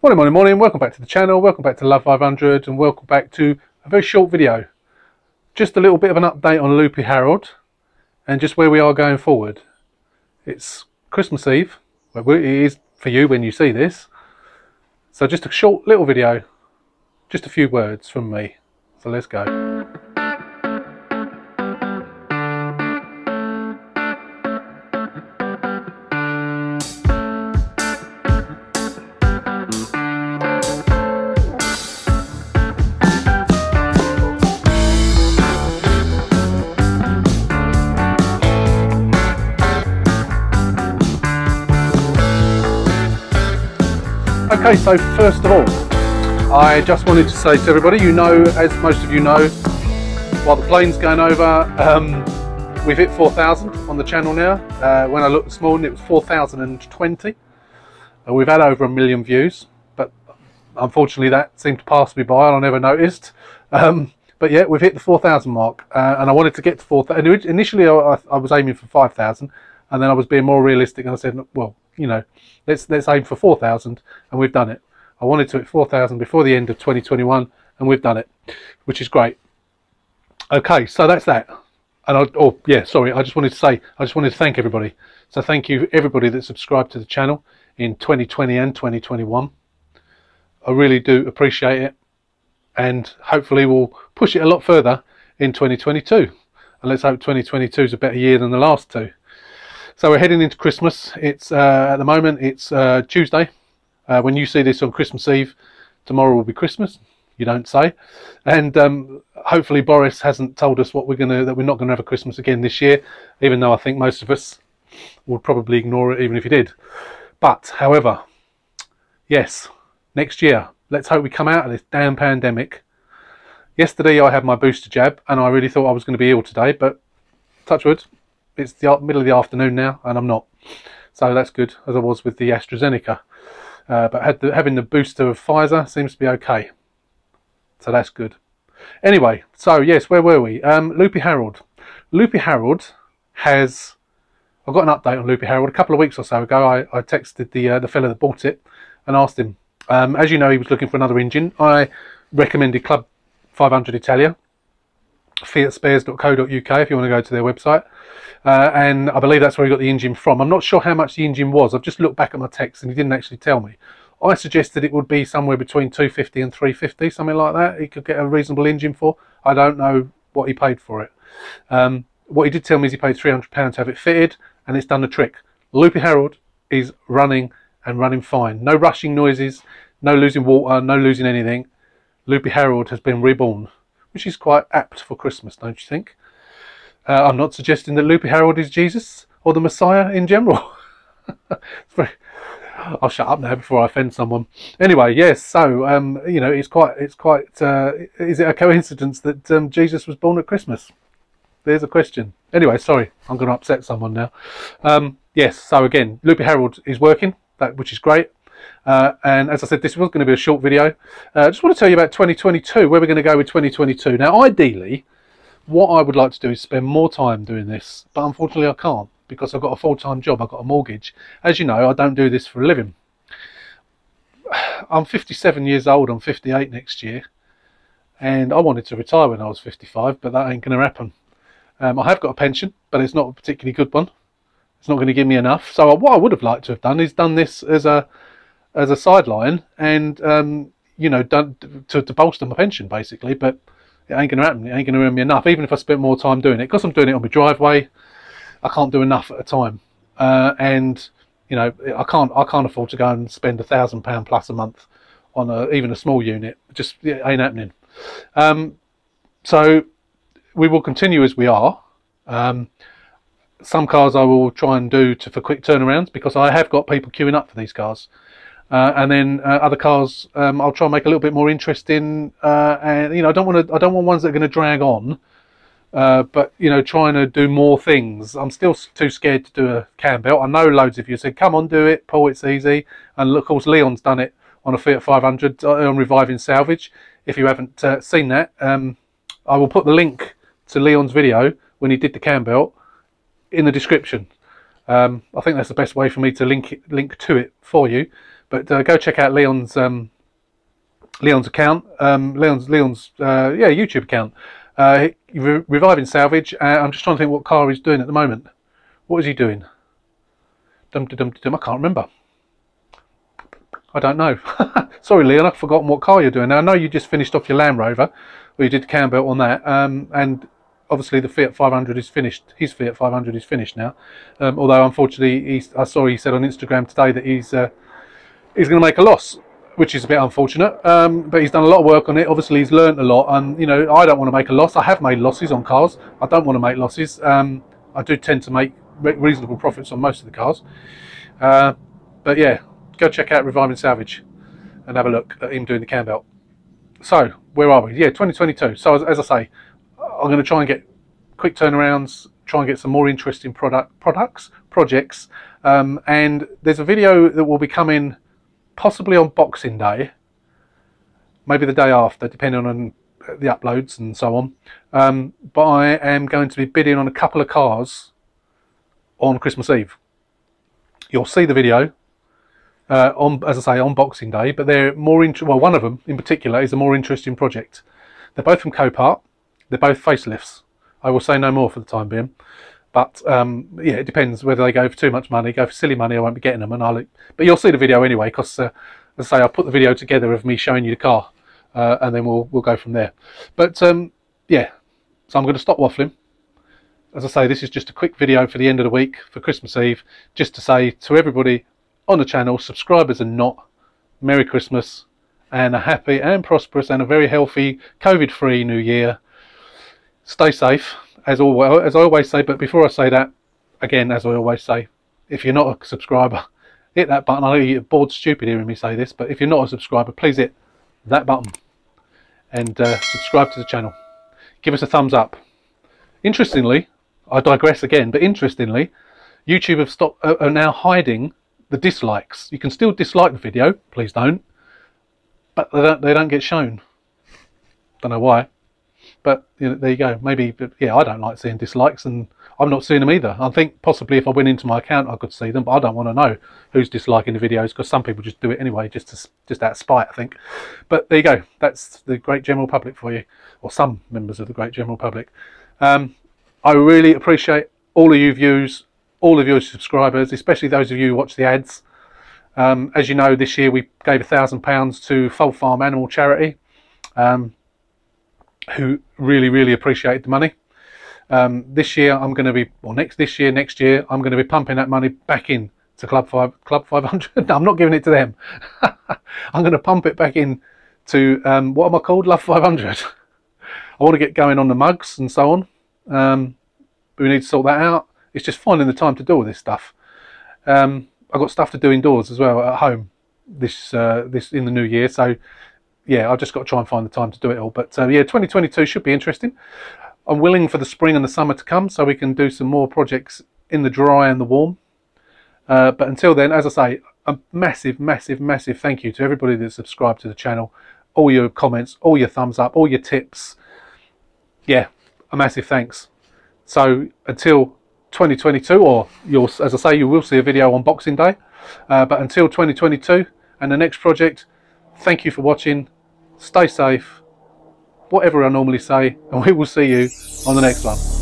Morning, welcome back to the channel, welcome back to Love 500 and welcome back to a very short video. Just a little bit of an update on Loopy Harold and just where we are going forward. It's Christmas Eve, well, it is for you when you see this. So just a short little video, just a few words from me. So let's go. Okay, so first of all, I just wanted to say to everybody, you know, as most of you know, while the plane's going over, we've hit 4,000 on the channel now. When I looked this morning, it was 4,020. We've had over 1 million views, but unfortunately that seemed to pass me by and I never noticed. But yeah, we've hit the 4,000 mark, and I wanted to get to 4,000. Initially, I was aiming for 5,000, and then I was being more realistic, and I said, well, you know, let's aim for 4,000, and we've done it. I wanted to hit 4,000 before the end of 2021, and we've done it, which is great. Okay, so that's that. And I just wanted to thank everybody. So thank you everybody that subscribed to the channel in 2020 and 2021. I really do appreciate it, and hopefully we'll push it a lot further in 2022. And let's hope 2022 is a better year than the last two. So we're heading into Christmas. It's at the moment it's Tuesday. When you see this on Christmas Eve, tomorrow will be Christmas. You don't say. And hopefully Boris hasn't told us that we're not gonna have a Christmas again this year, even though I think most of us would probably ignore it even if he did. But however, yes, next year, let's hope we come out of this damn pandemic. Yesterday I had my booster jab and I really thought I was going to be ill today, but touch wood, it's the middle of the afternoon now and I'm not. So that's good, as I was with the AstraZeneca. But having the booster of Pfizer seems to be okay. So that's good. Anyway, so yes, where were we? Loopy Harold. Loopy Harold has... I got an update on Loopy Harold a couple of weeks or so ago. I texted the fella that bought it and asked him. As you know, he was looking for another engine. I recommended Club 500 Italia, fiatspares.co.uk if you want to go to their website. And I believe that's where he got the engine from. I'm not sure how much the engine was. I've just looked back at my text and he didn't actually tell me. I suggested it would be somewhere between 250 and 350, something like that. He could get a reasonable engine for. I don't know what he paid for it. What he did tell me is he paid £300 to have it fitted, and it's done the trick. Loopy Harold is running and running fine. No rushing noises, no losing water, no losing anything. Loopy Harold has been reborn, which is quite apt for Christmas, don't you think? I'm not suggesting that Loopy Harold is Jesus or the Messiah in general. I'll shut up now before I offend someone. Anyway, yes. So you know, it's quite. Is it a coincidence that Jesus was born at Christmas? There's a question. Anyway, sorry, I'm going to upset someone now. Yes. So again, Loopy Harold is working, which is great. And as I said, this was going to be a short video. I just want to tell you about 2022, where we're going to go with 2022. Now, ideally, what I would like to do is spend more time doing this, but unfortunately I can't because I've got a full-time job, I've got a mortgage. As you know, I don't do this for a living. I'm 57 years old, I'm 58 next year, and I wanted to retire when I was 55, but that ain't going to happen. I have got a pension, but it's not a particularly good one. It's not going to give me enough. So what I would have liked to have done is done this as a sideline and you know, done to bolster my pension basically, but it ain't going to happen. It ain't going to earn me enough, even if I spent more time doing it. Because I'm doing it on my driveway, I can't do enough at a time. And you know, I can't afford to go and spend £1,000 plus a month on even a small unit. It ain't happening. So we will continue as we are. Some cars I will try and do for quick turnarounds because I have got people queuing up for these cars. And then other cars I'll try and make a little bit more interesting, and you know, I don't want ones that are going to drag on, but you know, trying to do more things. I'm still too scared to do a cam belt. I know loads of you said come on, do it, Paul, it's easy. And of course Leon's done it on a Fiat 500 on Reviving Salvage. If you haven't seen that, I will put the link to Leon's video when he did the cam belt in the description. I think that's the best way for me to link to it for you. But go check out Leon's account, Leon's YouTube account, Reviving Salvage. I'm just trying to think what car he's doing at the moment. What is he doing? I can't remember. I don't know. Sorry, Leon, I've forgotten what car you're doing. Now, I know you just finished off your Land Rover, or you did Cambelt on that, and obviously the Fiat 500 is finished. His Fiat 500 is finished now. Although, unfortunately, I saw he said on Instagram today that he's going to make a loss, which is a bit unfortunate. But he's done a lot of work on it. Obviously, he's learnt a lot, and you know, I don't want to make a loss. I have made losses on cars. I don't want to make losses. I do tend to make reasonable profits on most of the cars. But yeah, go check out Reviving Salvage and have a look at him doing the Cambelt. So, where are we? Yeah, 2022. So, as I say, I'm going to try and get quick turnarounds, try and get some more interesting projects. And there's a video that will be coming possibly on Boxing Day, maybe the day after, depending on the uploads and so on. But I am going to be bidding on a couple of cars on Christmas Eve. You'll see the video as I say, on Boxing Day, but they're more well, one of them in particular is a more interesting project. They're both from Copart. They're both facelifts. I will say no more for the time being, but yeah, it depends whether they go for too much money. Go for silly money, I won't be getting them, but you'll see the video anyway, because as I say, I'll put the video together of me showing you the car, and then we'll go from there. But yeah, so I'm going to stop waffling. As I say, this is just a quick video for the end of the week, for Christmas Eve, just to say to everybody on the channel, subscribers and not, Merry Christmas and a happy and prosperous and a very healthy COVID-free New Year. Stay safe, as I always say. But before I say that, again, as I always say, if you're not a subscriber, hit that button. I know you're bored stupid hearing me say this, but if you're not a subscriber, please hit that button and subscribe to the channel. Give us a thumbs up. Interestingly, I digress again, but interestingly, YouTube are now hiding the dislikes. You can still dislike the video, please don't, but they don't get shown. Don't know why, but you know, there you go. Maybe, but yeah, I don't like seeing dislikes, and I'm not seeing them either. I think possibly if I went into my account I could see them, but I don't want to know who's disliking the videos, because some people just do it anyway, just out of spite, I think. But there you go. That's the great general public for you, or some members of the great general public. I really appreciate all of you views, all of your subscribers, especially those of you who watch the ads. As you know, this year we gave £1,000 to Full Farm Animal Charity, who really appreciated the money. This year I'm going to be, or next year I'm going to be pumping that money back in to Club 500. No, I'm not giving it to them. I'm going to pump it back in to what am I called? Love 500. I want to get going on the mugs and so on. But we need to sort that out. It's just finding the time to do all this stuff. I've got stuff to do indoors as well at home this in the new year. So yeah, I've just got to try and find the time to do it all. But yeah, 2022 should be interesting. I'm willing for the spring and the summer to come, so we can do some more projects in the dry and the warm. But until then, as I say, a massive thank you to everybody that subscribed to the channel. All your comments, all your thumbs up, all your tips. Yeah, a massive thanks. So until 2022, or as I say, you will see a video on Boxing Day. But until 2022 and the next project, thank you for watching. Stay safe, whatever I normally say, and we will see you on the next one.